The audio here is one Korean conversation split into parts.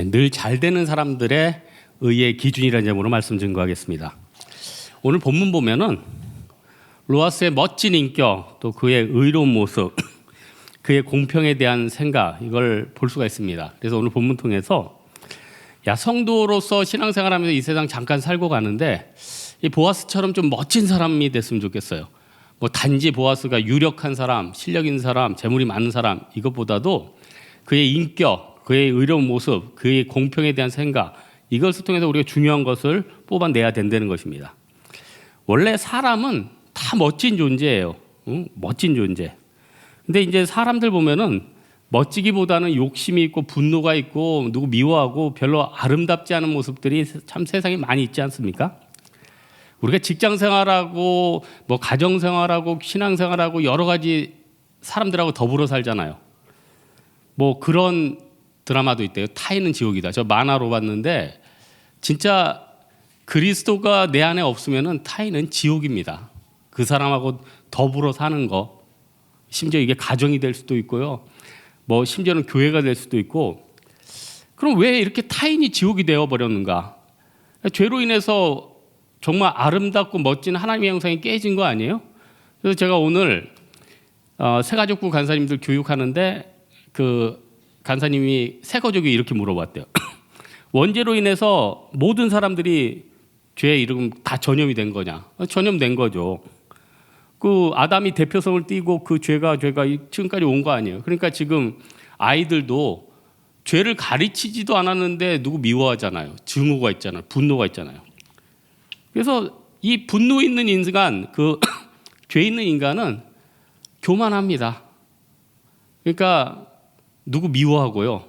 늘 잘 되는 사람들의 의의 기준이라는 점으로 말씀 증거하겠습니다. 오늘 본문 보면은 로아스의 멋진 인격, 또 그의 의로운 모습, 그의 공평에 대한 생각, 이걸 볼 수가 있습니다. 그래서 오늘 본문 통해서 성도로서 신앙생활하면서 이 세상 잠깐 살고 가는데 이 보아스처럼 좀 멋진 사람이 됐으면 좋겠어요. 뭐 단지 보아스가 유력한 사람, 실력 있는 사람, 재물이 많은 사람, 이것보다도 그의 인격, 그의 의로운 모습, 그의 공평에 대한 생각, 이것을 통해서 우리가 중요한 것을 뽑아내야 된다는 것입니다. 원래 사람은 다 멋진 존재예요. 멋진 존재. 근데 이제 사람들 보면은 멋지기보다는 욕심이 있고 분노가 있고 누구 미워하고 별로 아름답지 않은 모습들이 참 세상에 많이 있지 않습니까? 우리가 직장 생활하고 뭐 가정 생활하고 신앙 생활하고 여러 가지 사람들하고 더불어 살잖아요. 뭐 그런 드라마도 있대요. 타인은 지옥이다. 저 만화로 봤는데 진짜 그리스도가 내 안에 없으면은 타인은 지옥입니다. 그 사람하고 더불어 사는 거, 심지어 이게 가정이 될 수도 있고요. 뭐 심지어는 교회가 될 수도 있고. 그럼 왜 이렇게 타인이 지옥이 되어 버렸는가? 죄로 인해서 정말 아름답고 멋진 하나님의 형상이 깨진 거 아니에요? 그래서 제가 오늘 새가족부 간사님들 교육하는데 그 간사님이 새가족이 이렇게 물어봤대요. 원죄로 인해서 모든 사람들이 죄의 이름 다 전염이 된 거냐? 전염된 거죠. 그 아담이 대표성을 띠고 그 죄가 지금까지 온 거 아니에요. 그러니까 지금 아이들도 죄를 가르치지도 않았는데 누구 미워하잖아요. 증오가 있잖아요. 분노가 있잖아요. 그래서 이 분노 있는 인간, 그 죄 있는 인간은 교만합니다. 그러니까 누구 미워하고요.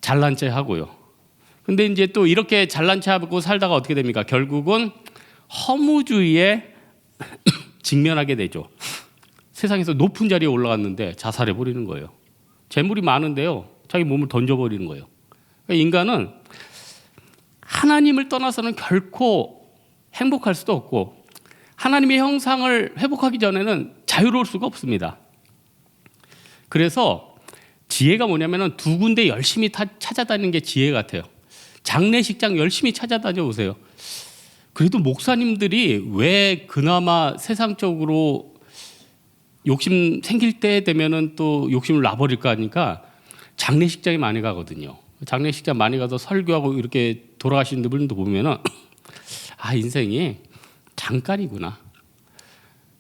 잘난 체 하고요. 근데 이제 또 이렇게 잘난 체 하고 살다가 어떻게 됩니까? 결국은 허무주의에 직면하게 되죠. 세상에서 높은 자리에 올라갔는데 자살해 버리는 거예요. 재물이 많은데요. 자기 몸을 던져버리는 거예요. 그러니까 인간은 하나님을 떠나서는 결코 행복할 수도 없고 하나님의 형상을 회복하기 전에는 자유로울 수가 없습니다. 그래서 지혜가 뭐냐면은 두 군데 열심히 찾아다니는 게 지혜 같아요. 장례식장 열심히 찾아다녀 보세요. 그래도 목사님들이 왜 그나마 세상적으로 욕심 생길 때 되면은 또 욕심을 놔버릴까 하니까 장례식장에 많이 가거든요. 장례식장 많이 가서 설교하고 이렇게 돌아가시는 분들도 보면은 인생이 잠깐이구나.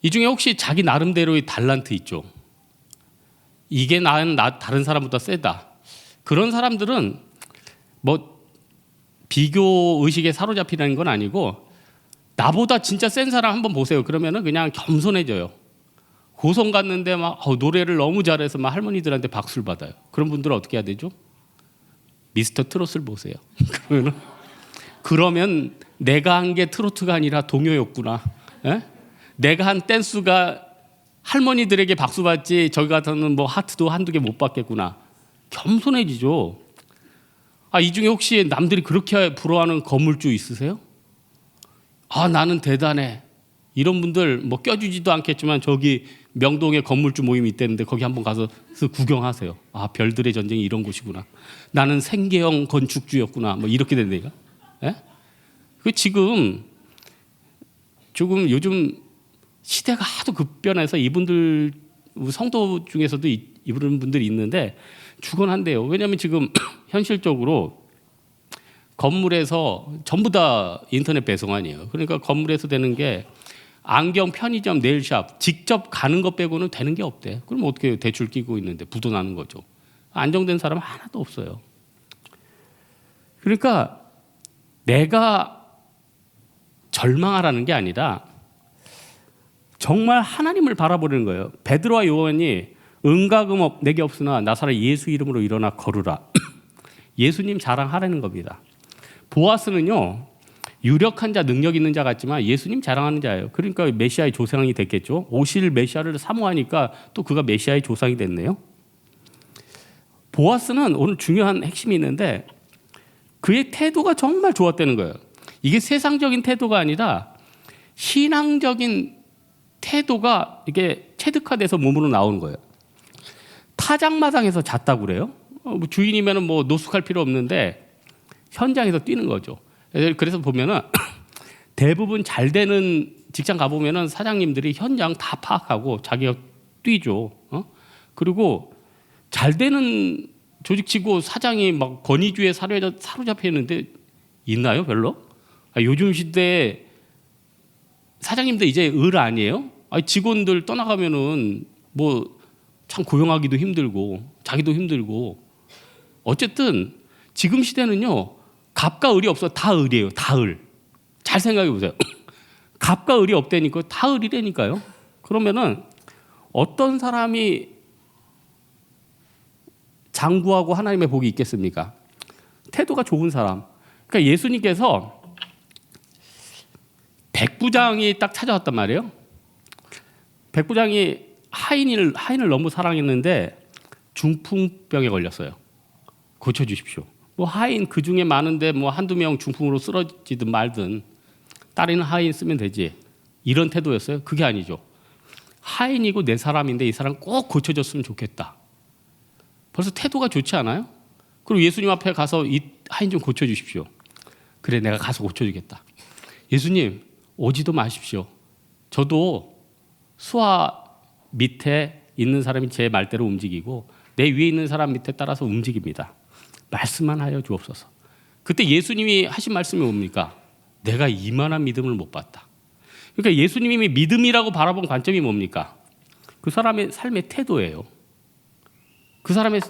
이 중에 혹시 자기 나름대로의 달란트 있죠. 이게 나는 다른 사람보다 세다. 그런 사람들은 뭐 비교 의식에 사로잡히는 건 아니고 나보다 진짜 센 사람 한번 보세요. 그러면은 그냥 겸손해져요. 고성 갔는데 막 노래를 너무 잘해서 막 할머니들한테 박수를 받아요. 그런 분들은 어떻게 해야 되죠? 미스터 트롯을 보세요. 그러면 내가 한 게 트로트가 아니라 동요였구나. 에? 내가 한 댄스가 할머니들에게 박수 받지 저기 같은 뭐 하트도 한두 개 못 받겠구나. 겸손해지죠. 이 중에 혹시 남들이 그렇게 부러워하는 건물주 있으세요? 나는 대단해. 이런 분들 뭐 껴주지도 않겠지만 저기 명동에 건물주 모임이 있다는데 거기 한번 가서 구경하세요. 별들의 전쟁이 이런 곳이구나. 나는 생계형 건축주였구나. 뭐 이렇게 된다니까. 예? 그 지금 조금 요즘 시대가 하도 급변해서 이분들 성도 중에서도 이런 분들이 있는데 죽어난대요. 왜냐하면 지금 현실적으로 건물에서 전부 다 인터넷 배송 아니에요. 그러니까 건물에서 되는 게 안경, 편의점, 네일샵 직접 가는 것 빼고는 되는 게 없대. 그럼 어떻게 해요? 대출 끼고 있는데 부도 나는 거죠. 안정된 사람 하나도 없어요. 그러니까 내가 절망하라는 게 아니라 정말 하나님을 바라보는 거예요. 베드로와 요한이 은과 금 내게 없으나 나사렛 예수 이름으로 일어나 걸으라. 예수님 자랑하라는 겁니다. 보아스는요. 유력한 자, 능력 있는 자 같지만 예수님 자랑하는 자예요. 그러니까 메시아의 조상이 됐겠죠. 오실 메시아를 사모하니까 또 그가 메시아의 조상이 됐네요. 보아스는 오늘 중요한 핵심이 있는데 그의 태도가 정말 좋았다는 거예요. 이게 세상적인 태도가 아니라 신앙적인 태도가 이게 체득화돼서 몸으로 나오는 거예요. 타작마당에서 잤다고 그래요. 뭐 주인이면은 뭐 노숙할 필요 없는데 현장에서 뛰는 거죠. 그래서 보면은 대부분 잘 되는 직장 가보면은 사장님들이 현장 다 파악하고 자기가 뛰죠. 그리고 잘 되는 조직치고 사장이 막 권위주의에 사로잡혀 있는데 있나요? 별로? 요즘 시대에 사장님들 이제 을 아니에요? 직원들 떠나가면은 뭐 참 고용하기도 힘들고 자기도 힘들고 어쨌든 지금 시대는요 갑과 을이 없어. 다 을이에요. 다 을. 잘 생각해 보세요. 갑과 을이 없다니까 다 을이라니까요. 그러면은 어떤 사람이 장구하고 하나님의 복이 있겠습니까? 태도가 좋은 사람. 그러니까 예수님께서 백부장이 딱 찾아왔단 말이에요. 백부장이 하인을 너무 사랑했는데 중풍병에 걸렸어요. 고쳐주십시오. 뭐 하인 그 중에 많은데 뭐 한두 명 중풍으로 쓰러지든 말든 다른 하인 쓰면 되지. 이런 태도였어요? 그게 아니죠. 하인이고 내 사람인데 이 사람 꼭 고쳐줬으면 좋겠다. 벌써 태도가 좋지 않아요? 그리고 예수님 앞에 가서 이 하인 좀 고쳐주십시오. 그래 내가 가서 고쳐주겠다. 예수님 오지도 마십시오. 저도 수하 밑에 있는 사람이 제 말대로 움직이고 내 위에 있는 사람 밑에 따라서 움직입니다. 말씀만 하여 주옵소서. 그때 예수님이 하신 말씀이 뭡니까? 내가 이만한 믿음을 못 봤다. 그러니까 예수님이 믿음이라고 바라본 관점이 뭡니까? 그 사람의 삶의 태도예요. 그 사람의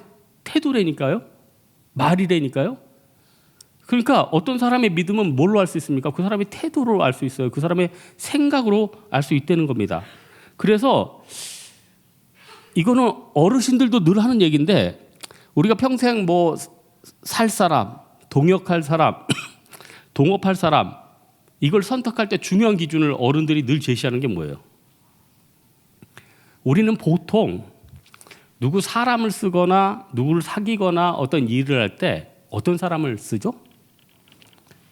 태도라니까요. 말이라니까요. 그러니까 어떤 사람의 믿음은 뭘로 알 수 있습니까? 그 사람의 태도로 알 수 있어요. 그 사람의 생각으로 알 수 있다는 겁니다. 그래서 이거는 어르신들도 늘 하는 얘기인데 우리가 평생 뭐 살 사람, 동역할 사람, 동업할 사람 이걸 선택할 때 중요한 기준을 어른들이 늘 제시하는 게 뭐예요? 우리는 보통 누구 사람을 쓰거나 누구를 사귀거나 어떤 일을 할 때 어떤 사람을 쓰죠?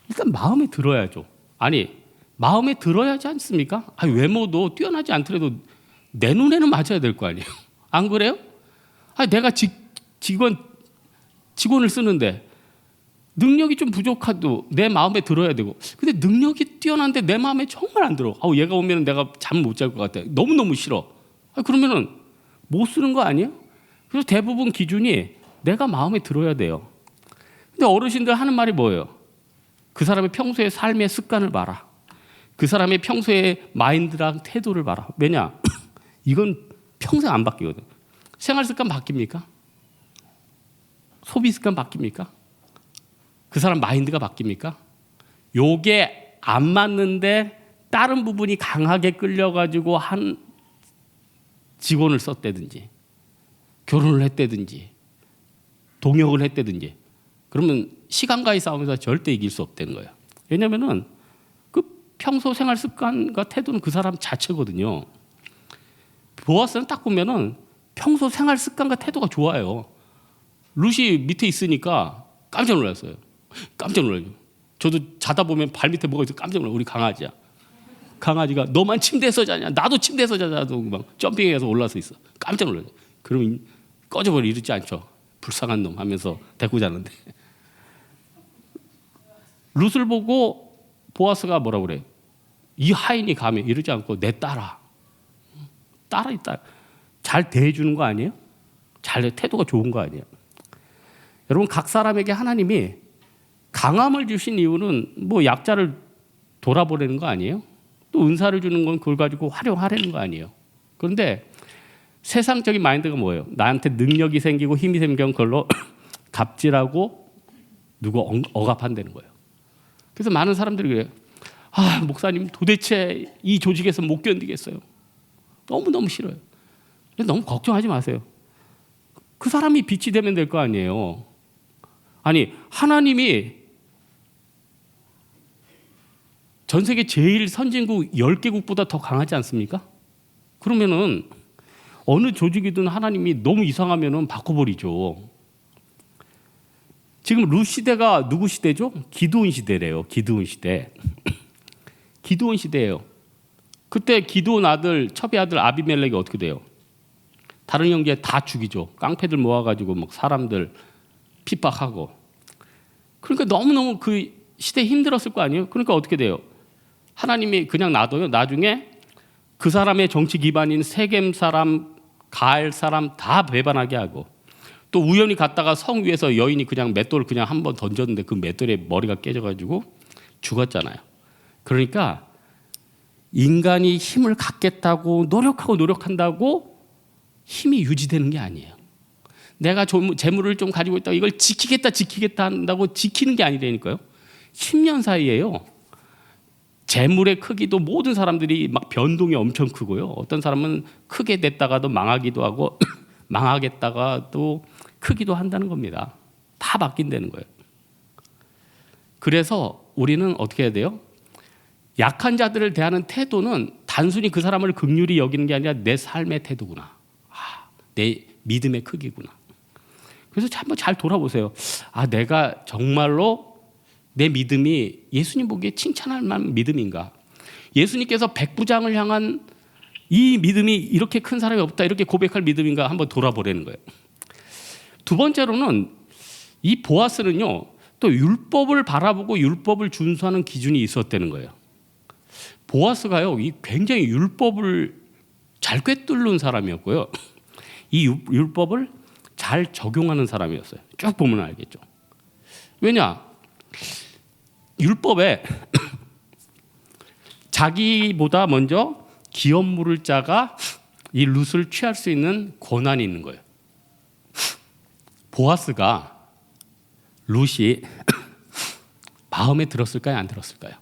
일단 마음에 들어야죠. 아니 마음에 들어야 하지 않습니까? 외모도 뛰어나지 않더라도 내 눈에는 맞아야 될 거 아니에요. 안 그래요? 내가 직원을 쓰는데 능력이 좀 부족해도 내 마음에 들어야 되고 근데 능력이 뛰어난데 내 마음에 정말 안 들어. 얘가 오면 내가 잠 못 잘 것 같아. 너무너무 싫어. 그러면은 못 쓰는 거 아니에요? 그래서 대부분 기준이 내가 마음에 들어야 돼요. 근데 어르신들 하는 말이 뭐예요? 그 사람의 평소의 삶의 습관을 봐라. 그 사람의 평소의 마인드랑 태도를 봐라. 왜냐? 이건 평생 안 바뀌거든. 생활 습관 바뀝니까? 소비 습관 바뀝니까? 그 사람 마인드가 바뀝니까? 요게 안 맞는데 다른 부분이 강하게 끌려가지고 한 직원을 썼다든지 결혼을 했다든지 동역을 했다든지 그러면 시간과의 싸움에서 절대 이길 수 없다는 거예요. 왜냐하면은 그 평소 생활 습관과 태도는 그 사람 자체거든요. 보아스는 딱 보면은 평소 생활 습관과 태도가 좋아요. 루시 밑에 있으니까 깜짝 놀랐어요. 깜짝 놀라요. 저도 자다 보면 발 밑에 뭐가 있어 깜짝 놀라요. 우리 강아지야. 강아지가 너만 침대에서 자냐? 나도 침대에서 자자도 막 점핑해서 올라서 있어. 깜짝 놀라요. 그러면 꺼져버려 이러지 않죠. 불쌍한 놈 하면서 데리고 자는데. 룻을 보고 보아스가 뭐라고 그래? 이 하인이 가면 이러지 않고 내 딸아. 딸아 잘 대해주는 거 아니에요? 태도가 좋은 거 아니에요? 여러분 각 사람에게 하나님이 강함을 주신 이유는 뭐 약자를 돌아보려는 거 아니에요? 또 은사를 주는 건 그걸 가지고 활용하려는 거 아니에요? 그런데 세상적인 마인드가 뭐예요? 나한테 능력이 생기고 힘이 생기면 그걸로 갑질하고 누구 억압한다는 거예요. 그래서 많은 사람들이 그래요. 목사님 도대체 이 조직에서 못 견디겠어요. 너무너무 싫어요. 너무 걱정하지 마세요. 그 사람이 빛이 되면 될 거 아니에요. 아니 하나님이 전 세계 제일 선진국 10개국보다 더 강하지 않습니까? 그러면은 어느 조직이든 하나님이 너무 이상하면은 바꿔버리죠. 지금 룻 시대가 누구 시대죠? 기드온 시대래요. 기드온 시대. 기드온 시대예요. 그때 기드온 아들 첩의 아들 아비멜렉이 어떻게 돼요? 다른 형제 다 죽이죠. 깡패들 모아가지고 막 사람들 핍박하고. 그러니까 너무너무 그 시대에 힘들었을 거 아니에요. 그러니까 어떻게 돼요? 하나님이 그냥 놔둬요. 나중에 그 사람의 정치 기반인 세겜 사람, 가알 사람 다 배반하게 하고, 또 우연히 갔다가 성 위에서 여인이 그냥 맷돌을 그냥 한 번 던졌는데 그 맷돌에 머리가 깨져가지고 죽었잖아요. 그러니까 인간이 힘을 갖겠다고 노력한다고 힘이 유지되는 게 아니에요. 내가 재물을 좀 가지고 있다고 이걸 지키겠다 한다고 지키는 게 아니라니까요. 10년 사이에요. 재물의 크기도 모든 사람들이 막 변동이 엄청 크고요. 어떤 사람은 크게 됐다가도 망하기도 하고 망하겠다가도 크기도 한다는 겁니다. 다 바뀐다는 거예요. 그래서 우리는 어떻게 해야 돼요? 약한 자들을 대하는 태도는 단순히 그 사람을 긍휼히 여기는 게 아니라 내 삶의 태도구나. 내 믿음의 크기구나. 그래서 한번 잘 돌아보세요. 내가 정말로 내 믿음이 예수님 보기에 칭찬할 만한 믿음인가? 예수님께서 백부장을 향한 이 믿음이 이렇게 큰 사람이 없다 이렇게 고백할 믿음인가 한번 돌아보라는 거예요. 두 번째로는 이 보아스는요, 또 율법을 바라보고 율법을 준수하는 기준이 있었다는 거예요. 보아스가요, 굉장히 율법을 잘 꿰뚫는 사람이었고요. 이 율법을 잘 적용하는 사람이었어요. 쭉 보면 알겠죠. 왜냐? 율법에 자기보다 먼저 기업 물을 자가 이 룻을 취할 수 있는 권한이 있는 거예요. 보아스가 룻이 마음에 들었을까요? 안 들었을까요?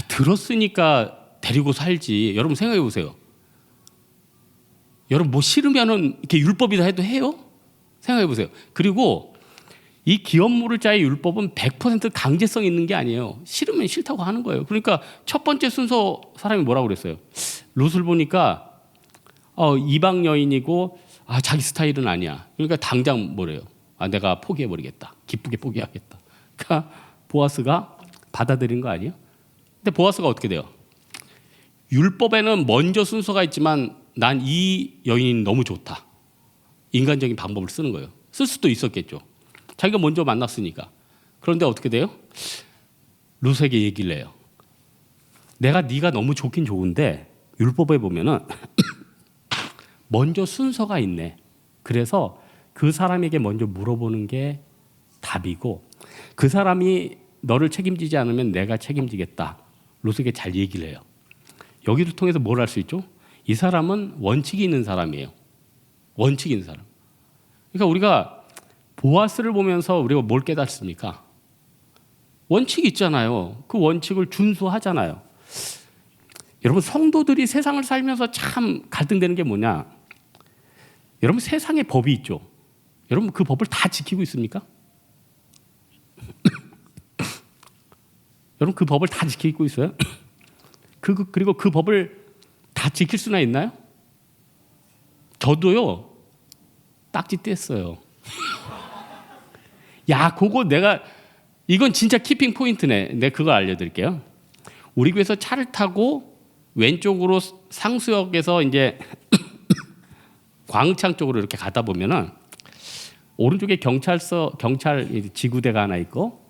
들었으니까 데리고 살지. 여러분 생각해 보세요. 여러분 뭐 싫으면은 이렇게 율법이다 해도 해요? 생각해 보세요. 그리고 이 기업 물을 자의 율법은 100% 강제성 있는 게 아니에요. 싫으면 싫다고 하는 거예요. 그러니까 첫 번째 순서 사람이 뭐라고 그랬어요? 룻을 보니까 이방 여인이고 자기 스타일은 아니야. 그러니까 당장 뭐래요? 내가 포기해버리겠다. 기쁘게 포기하겠다. 그러니까 보아스가 받아들인 거 아니에요? 근데 보아스가 어떻게 돼요? 율법에는 먼저 순서가 있지만 난 이 여인이 너무 좋다. 인간적인 방법을 쓰는 거예요. 쓸 수도 있었겠죠. 자기가 먼저 만났으니까. 그런데 어떻게 돼요? 룻에게 얘기를 해요. 네가 너무 좋긴 좋은데 율법에 보면은 먼저 순서가 있네. 그래서 그 사람에게 먼저 물어보는 게 답이고, 그 사람이 너를 책임지지 않으면 내가 책임지겠다. 룻에게 잘 얘기를 해요. 여기를 통해서 뭘 할 수 있죠? 이 사람은 원칙이 있는 사람이에요. 원칙이 있는 사람. 그러니까 우리가 보아스를 보면서 우리가 뭘 깨닫습니까? 원칙이 있잖아요. 그 원칙을 준수하잖아요. 여러분, 성도들이 세상을 살면서 참 갈등되는 게 뭐냐? 여러분, 세상에 법이 있죠. 여러분, 그 법을 다 지키고 있습니까? 여러분, 그 법을 다 지키고 있어요? 그리고 그 법을 다 지킬 수나 있나요? 저도요, 딱지 뗐어요. 야, 이건 진짜 키핑 포인트네. 내가 그거 알려드릴게요. 우리 교회에서 차를 타고 왼쪽으로 상수역에서 이제 광창 쪽으로 이렇게 가다 보면은 오른쪽에 경찰 지구대가 하나 있고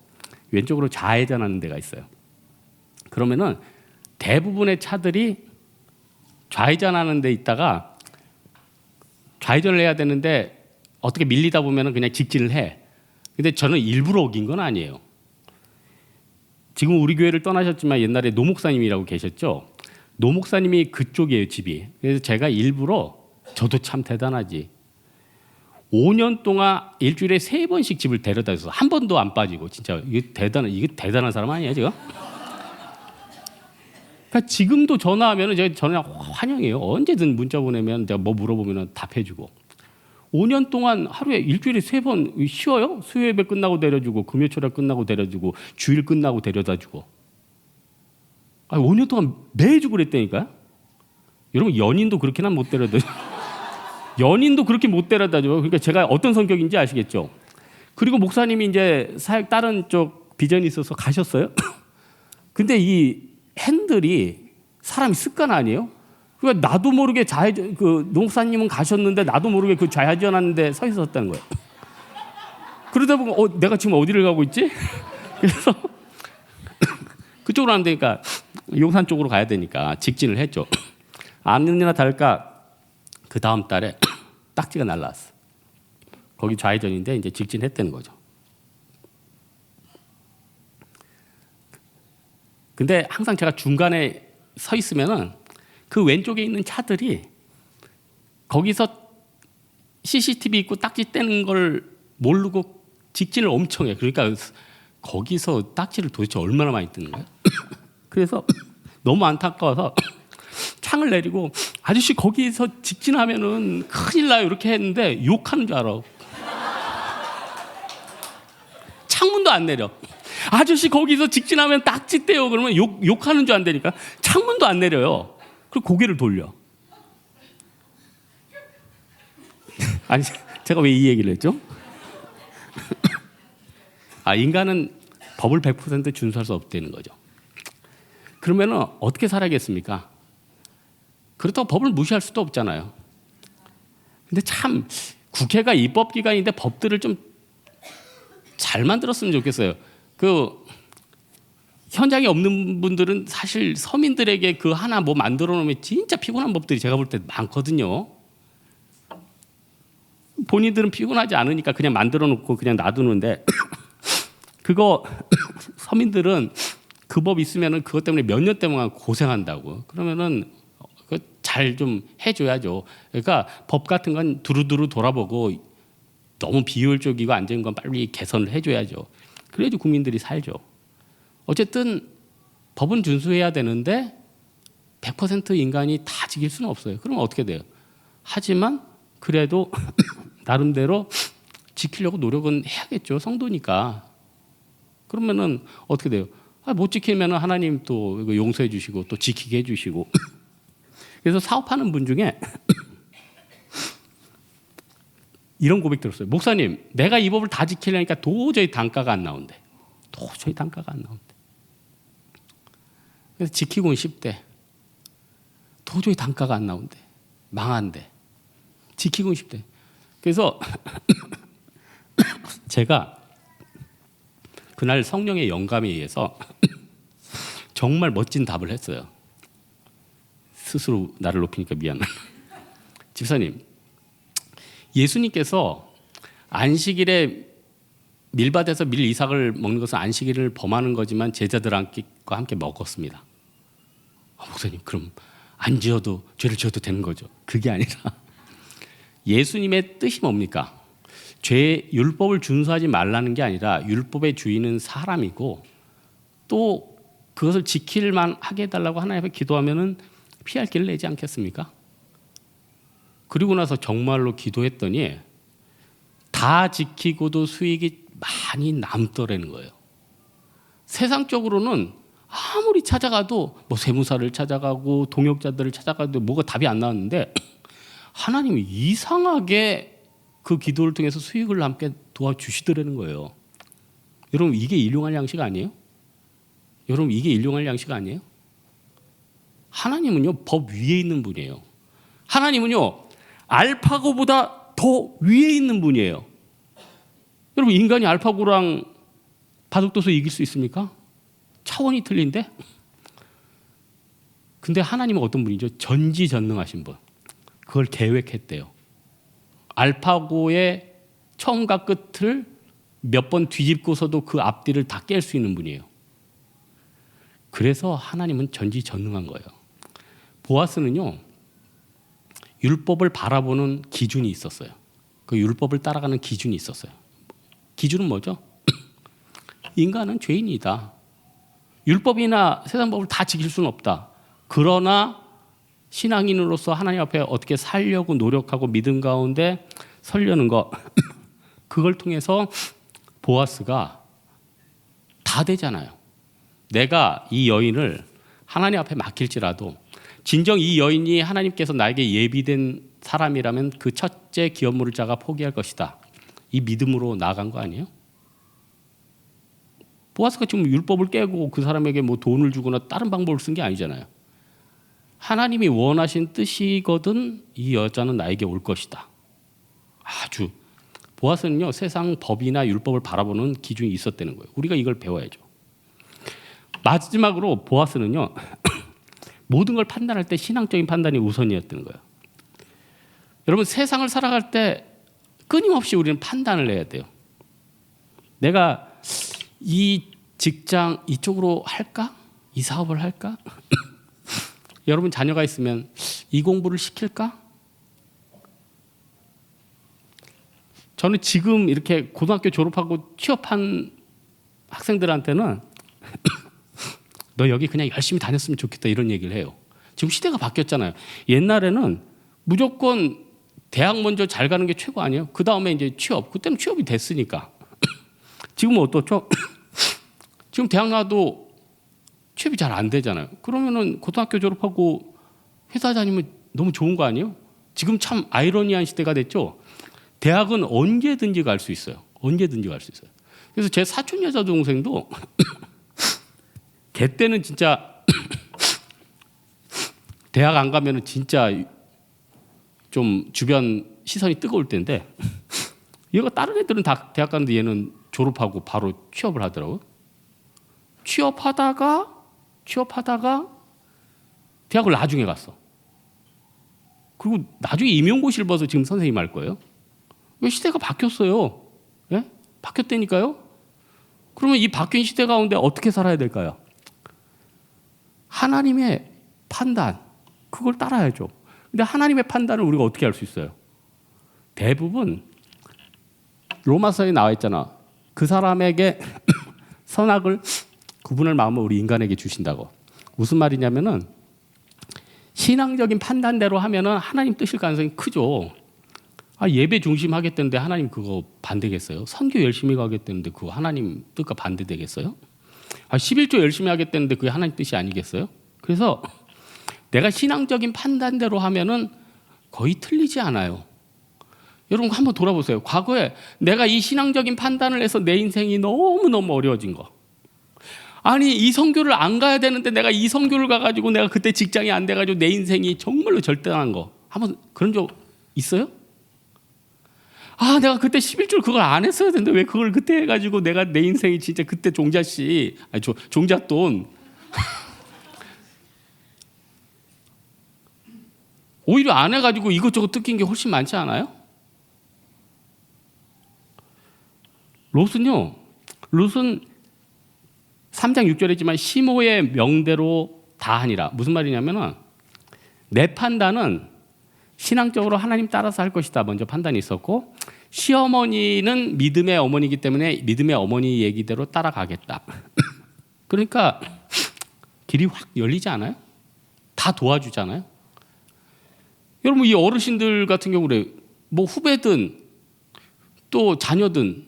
왼쪽으로 좌회전하는 데가 있어요. 그러면은 대부분의 차들이 좌회전하는 데 있다가 좌회전을 해야 되는데 어떻게 밀리다 보면은 그냥 직진을 해. 근데 저는 일부러 어긴 건 아니에요. 지금 우리 교회를 떠나셨지만 옛날에 노 목사님이라고 계셨죠. 노 목사님이 그쪽이에요, 집이. 그래서 제가 일부러, 저도 참 대단하지, 5년 동안 일주일에 3번씩 집을 데려다 줘서 한 번도 안 빠지고, 진짜 이게 대단한 사람 아니에요, 지금? 그러니까 지금도 전화하면 제가 전화 환영해요. 언제든 문자 보내면 내가 뭐 물어보면 답해주고. 5년 동안 하루에 일주일에 3번 쉬어요? 수요예배 끝나고 데려주고, 금요초라 끝나고 데려주고, 주일 끝나고 데려다주고. 5년 동안 매주 그랬다니까요. 여러분, 연인도 그렇게는 못 데려다줘. 연인도 그렇게 못 데려다줘. 그러니까 제가 어떤 성격인지 아시겠죠? 그리고 목사님이 이제 사역 다른 쪽 비전이 있어서 가셨어요. 근데 이 핸들이 사람이 습관 아니에요? 그러니까 나도 모르게 노 목사님은 가셨는데 나도 모르게 그 좌회전하는데 서 있었다는 거예요. 그러다 보면 내가 지금 어디를 가고 있지? 그래서 그쪽으로 안 되니까 용산 쪽으로 가야 되니까 직진을 했죠. 아니나 다를까 그 다음 달에 딱지가 날라왔어. 거기 좌회전인데 이제 직진했다는 거죠. 근데 항상 제가 중간에 서 있으면은 그 왼쪽에 있는 차들이 거기서 CCTV 있고 딱지 떼는 걸 모르고 직진을 엄청 해. 그러니까 거기서 딱지를 도대체 얼마나 많이 뜨는 거야? 그래서 너무 안타까워서 창을 내리고 아저씨 거기서 직진하면은 큰일 나요 이렇게 했는데 욕하는 줄 알아. 창문도 안 내려. 아저씨 거기서 직진하면 딱지 떼요 그러면 욕하는 줄 안되니까 창문도 안 내려요. 그리고 고개를 돌려. 아니 제가 왜 이 얘기를 했죠? 인간은 법을 100% 준수할 수 없다는 거죠. 그러면은 어떻게 살아야겠습니까? 그렇다고 법을 무시할 수도 없잖아요. 근데 참 국회가 입법기관인데 법들을 좀 잘 만들었으면 좋겠어요. 그 현장에 없는 분들은 사실 서민들에게 그 하나 뭐 만들어 놓으면 진짜 피곤한 법들이 제가 볼 때 많거든요. 본인들은 피곤하지 않으니까 그냥 만들어 놓고 그냥 놔두는데 그거 서민들은 그 법 있으면은 그것 때문에 몇 년 동안 고생한다고. 그러면은 잘 좀 해줘야죠. 그러니까 법 같은 건 두루두루 돌아보고 너무 비효율적이고 안 되는 건 빨리 개선을 해줘야죠. 그래야지 국민들이 살죠. 어쨌든 법은 준수해야 되는데 100% 인간이 다 지킬 수는 없어요. 그러면 어떻게 돼요? 하지만 그래도 나름대로 지키려고 노력은 해야겠죠. 성도니까. 그러면은 어떻게 돼요? 못 지키면 하나님 또 용서해 주시고 또 지키게 해 주시고. 그래서 사업하는 분 중에 이런 고백 들었어요. 목사님, 내가 이 법을 다 지키려니까 도저히 단가가 안 나온대. 도저히 단가가 안 나온대. 그래서 지키고는 싶대. 도저히 단가가 안 나온대. 망한대. 지키고는 싶대. 그래서 제가 그날 성령의 영감에 의해서 정말 멋진 답을 했어요. 스스로 나를 높이니까 미안해. 집사님, 예수님께서 안식일에 밀밭에서 밀 이삭을 먹는 것은 안식일을 범하는 거지만 제자들과 함께 먹었습니다. 목사님, 그럼 안 지어도 죄를 지어도 되는 거죠? 그게 아니라 예수님의 뜻이 뭡니까? 율법을 준수하지 말라는 게 아니라 율법의 주인은 사람이고 또 그것을 지킬만 하게 해달라고 하나님 앞에 기도하면은 피할 길을 내지 않겠습니까? 그리고 나서 정말로 기도했더니 다 지키고도 수익이 많이 남더라는 거예요. 세상적으로는 아무리 찾아가도 뭐 세무사를 찾아가고 동역자들을 찾아가도 뭐가 답이 안 나왔는데 하나님이 이상하게 그 기도를 통해서 수익을 남게 도와주시더라는 거예요. 여러분 이게 일용할 양식 아니에요? 여러분 이게 일용할 양식 아니에요? 하나님은요 법 위에 있는 분이에요. 하나님은요 알파고보다 더 위에 있는 분이에요. 여러분 인간이 알파고랑 바둑도서 이길 수 있습니까? 차원이 틀린데? 근데 하나님은 어떤 분이죠? 전지전능하신 분. 그걸 계획했대요. 알파고의 처음과 끝을 몇 번 뒤집고서도 그 앞뒤를 다 깰 수 있는 분이에요. 그래서 하나님은 전지전능한 거예요. 보아스는요 율법을 바라보는 기준이 있었어요. 그 율법을 따라가는 기준이 있었어요. 기준은 뭐죠? 인간은 죄인이다. 율법이나 세상 법을 다 지킬 수는 없다. 그러나 신앙인으로서 하나님 앞에 어떻게 살려고 노력하고 믿음 가운데 서려는 것 그걸 통해서 보아스가 다 되잖아요. 내가 이 여인을 하나님 앞에 맡길지라도 진정 이 여인이 하나님께서 나에게 예비된 사람이라면 그 첫째 기업물을 자가 포기할 것이다. 이 믿음으로 나아간 거 아니에요? 보아스가 지금 율법을 깨고 그 사람에게 뭐 돈을 주거나 다른 방법을 쓴 게 아니잖아요. 하나님이 원하신 뜻이거든 이 여자는 나에게 올 것이다. 아주 보아스는요 세상 법이나 율법을 바라보는 기준이 있었다는 거예요. 우리가 이걸 배워야죠. 마지막으로 보아스는요 모든 걸 판단할 때 신앙적인 판단이 우선이었다는 거예요. 여러분 세상을 살아갈 때 끊임없이 우리는 판단을 해야 돼요. 내가 이 직장 이쪽으로 할까? 이 사업을 할까? 여러분 자녀가 있으면 이 공부를 시킬까? 저는 지금 이렇게 고등학교 졸업하고 취업한 학생들한테는 너 여기 그냥 열심히 다녔으면 좋겠다 이런 얘기를 해요. 지금 시대가 바뀌었잖아요. 옛날에는 무조건 대학 먼저 잘 가는 게 최고 아니에요? 그 다음에 이제 취업. 그때는 취업이 됐으니까. 지금은 어떻죠? 지금 대학 나와도 취업이 잘 안 되잖아요. 그러면은 고등학교 졸업하고 회사 다니면 너무 좋은 거 아니에요? 지금 참 아이러니한 시대가 됐죠. 대학은 언제든지 갈 수 있어요. 언제든지 갈 수 있어요. 그래서 제 사촌 여자 동생도 걔 때는 진짜 대학 안 가면은 진짜 좀 주변 시선이 뜨거울 텐데 얘가 다른 애들은 다 대학 가는데 얘는 졸업하고 바로 취업을 하더라고요. 취업하다가 대학을 나중에 갔어. 그리고 나중에 임용고시를 봐서 지금 선생님 할 거예요. 왜 시대가 바뀌었어요? 예? 바뀌었다니까요? 그러면 이 바뀐 시대 가운데 어떻게 살아야 될까요? 하나님의 판단, 그걸 따라야죠. 근데 하나님의 판단을 우리가 어떻게 할 수 있어요? 대부분 로마서에 나와 있잖아. 그 사람에게 선악을 구분할 마음을 우리 인간에게 주신다고. 무슨 말이냐면은 신앙적인 판단대로 하면은 하나님 뜻일 가능성이 크죠. 예배 중심 하겠다는데 하나님 그거 반대겠어요? 선교 열심히 가겠다는데 그거 하나님 뜻과 반대되겠어요? 11조 열심히 하겠다는데 그게 하나님 뜻이 아니겠어요? 그래서 내가 신앙적인 판단대로 하면은 거의 틀리지 않아요. 여러분 한번 돌아보세요. 과거에 내가 이 신앙적인 판단을 해서 내 인생이 너무너무 어려워진 거. 아니 이 선교를 안 가야 되는데 내가 이 선교를 가가지고 내가 그때 직장이 안 돼가지고 내 인생이 정말로 절단한 거. 한번 그런 적 있어요? 내가 그때 11조 그걸 안 했어야 되는데 왜 그걸 그때 해가지고 내가 내 인생이 진짜 그때 종잣돈 오히려 안 해가지고 이것저것 뜯긴 게 훨씬 많지 않아요? 롯은 3장 6절이지만 시모의 명대로 다 하니라. 무슨 말이냐면은 내 판단은 신앙적으로 하나님 따라서 할 것이다. 먼저 판단이 있었고 시어머니는 믿음의 어머니이기 때문에 믿음의 어머니 얘기대로 따라가겠다. 그러니까 길이 확 열리지 않아요? 다 도와주잖아요. 여러분 이 어르신들 같은 경우에 뭐 후배든 또 자녀든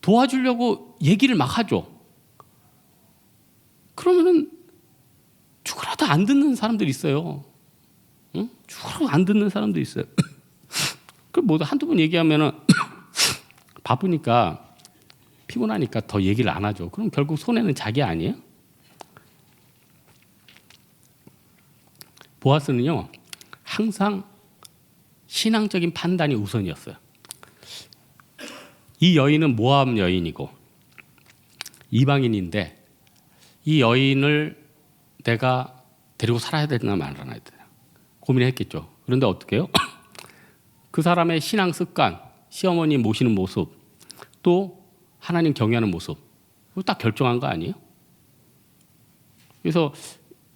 도와주려고 얘기를 막 하죠. 그러면은 죽으라도 안 듣는 사람들이 있어요. 응? 죽으라도 안 듣는 사람도 있어요. 그럼 뭐 한두 번 얘기하면은 바쁘니까 피곤하니까 더 얘기를 안 하죠. 그럼 결국 손해는 자기 아니에요? 보아스는요 항상 신앙적인 판단이 우선이었어요. 이 여인은 모압 여인이고 이방인인데 이 여인을 내가 데리고 살아야 되나 말아야 되나 고민을 했겠죠. 그런데 어떻게 해요? 그 사람의 신앙 습관, 시어머니 모시는 모습, 또 하나님 경외하는 모습, 그거 딱 결정한 거 아니에요? 그래서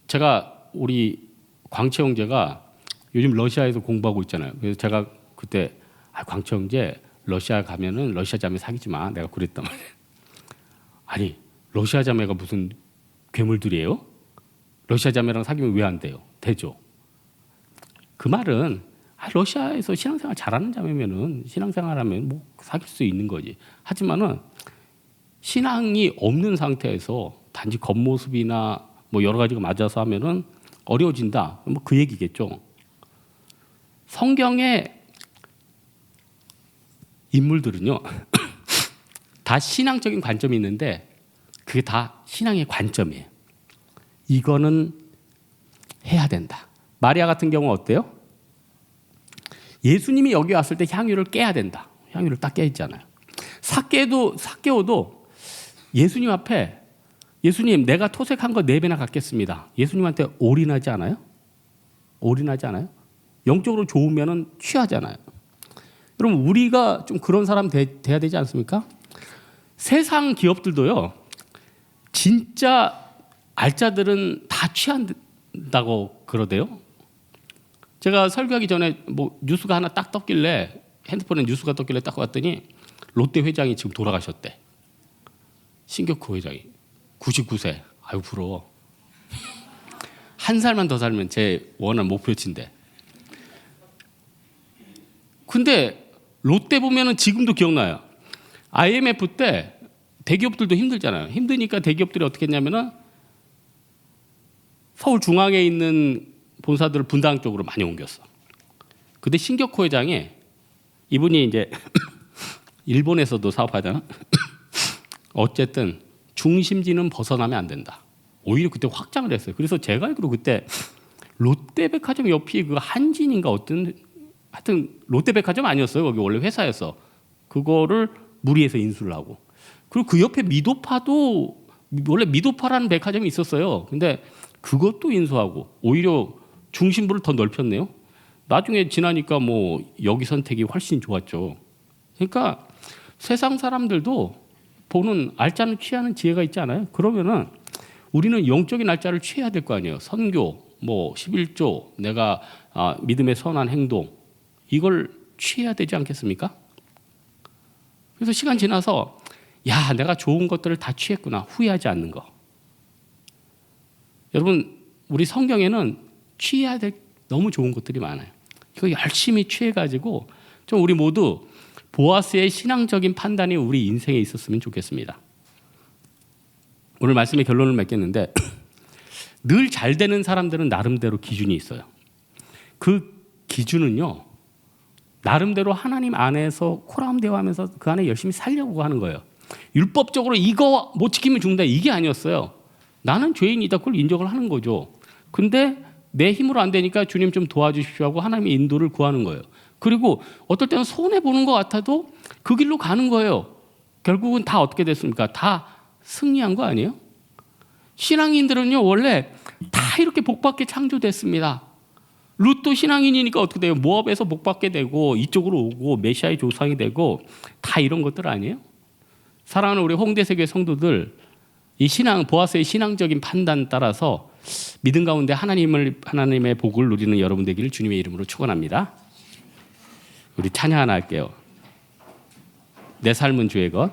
제가 우리 광채 형제가 요즘 러시아에서 공부하고 있잖아요. 그래서 제가 그때 광채 형제 러시아 가면은 러시아 자매 사귀지 마. 내가 그랬단 말이에요. 아니 러시아 자매가 무슨 괴물들이에요? 러시아 자매랑 사귀면 왜 안 돼요? 되죠. 그 말은 러시아에서 신앙생활 잘하는 자매면은 신앙생활하면 뭐 사귈 수 있는 거지. 하지만은 신앙이 없는 상태에서 단지 겉모습이나 뭐 여러 가지가 맞아서 하면은 어려워진다. 뭐 그 얘기겠죠. 성경의 인물들은요 다 신앙적인 관점이 있는데 그게 다 신앙의 관점이에요. 이거는 해야 된다. 마리아 같은 경우는 어때요? 예수님이 여기 왔을 때 향유를 깨야 된다. 향유를 딱 깨있잖아요. 삭개오도 예수님 앞에 예수님 내가 토색한 거 4배나 갚겠습니다. 예수님한테 올인하지 않아요? 올인하지 않아요? 영적으로 좋으면 취하잖아요. 여러분 우리가 좀 그런 사람 돼야 되지 않습니까? 세상 기업들도요. 진짜 알짜들은 다 취한다고 그러대요. 제가 설교하기 전에 뭐 뉴스가 하나 딱 떴길래 핸드폰에 뉴스가 떴길래 딱 봤더니 롯데 회장이 지금 돌아가셨대. 신격호 회장이 99세. 아유 부러워. 한 살만 더 살면 제 원한 목표치인데. 근데 롯데 보면은 지금도 기억나요. IMF 때 대기업들도 힘들잖아요. 힘드니까 대기업들이 어떻게 했냐면은 서울 중앙에 있는 본사들을 분당 쪽으로 많이 옮겼어. 근데 신격호 회장이 이분이 이제 일본에서도 사업하잖아. 어쨌든 중심지는 벗어나면 안 된다. 오히려 그때 확장을 했어요. 그래서 제가 알기로 그때 롯데백화점 옆이 그 한진인가 어떤 하여튼 롯데백화점 아니었어요. 거기 원래 회사였어. 그거를 무리해서 인수를 하고. 그리고 그 옆에 미도파도 원래 미도파라는 백화점이 있었어요. 근데 그것도 인수하고 오히려 중심부를 더 넓혔네요. 나중에 지나니까 뭐 여기 선택이 훨씬 좋았죠. 그러니까 세상 사람들도 보는 알짜는 취하는 지혜가 있지 않아요? 그러면은 우리는 영적인 알짜를 취해야 될 거 아니에요. 선교, 뭐 11조, 내가 믿음의 선한 행동 이걸 취해야 되지 않겠습니까? 그래서 시간 지나서 야 내가 좋은 것들을 다 취했구나 후회하지 않는 거. 여러분 우리 성경에는 취해야 될 너무 좋은 것들이 많아요. 이거 열심히 취해가지고 좀 우리 모두 보아스의 신앙적인 판단이 우리 인생에 있었으면 좋겠습니다. 오늘 말씀의 결론을 맺겠는데 늘 잘 되는 사람들은 나름대로 기준이 있어요. 그 기준은요. 나름대로 하나님 안에서 코라움 대화하면서 그 안에 열심히 살려고 하는 거예요. 율법적으로 이거 못 지키면 죽는다 이게 아니었어요. 나는 죄인이다 그걸 인정을 하는 거죠. 근데 내 힘으로 안 되니까 주님 좀 도와주십시오 하고 하나님의 인도를 구하는 거예요. 그리고 어떨 때는 손해보는 것 같아도 그 길로 가는 거예요. 결국은 다 어떻게 됐습니까? 다 승리한 거 아니에요? 신앙인들은요 원래 다 이렇게 복받게 창조됐습니다. 룻도 신앙인이니까 어떻게 돼요? 모압에서 복받게 되고 이쪽으로 오고 메시아의 조상이 되고 다 이런 것들 아니에요? 사랑하는 우리 홍대세교회 성도들 이 보아스의 신앙적인 판단 따라서 믿음 가운데 하나님의 복을 누리는 여러분 되기를 주님의 이름으로 축원합니다. 우리 찬양 하나 할게요. 내 삶은 주의 것.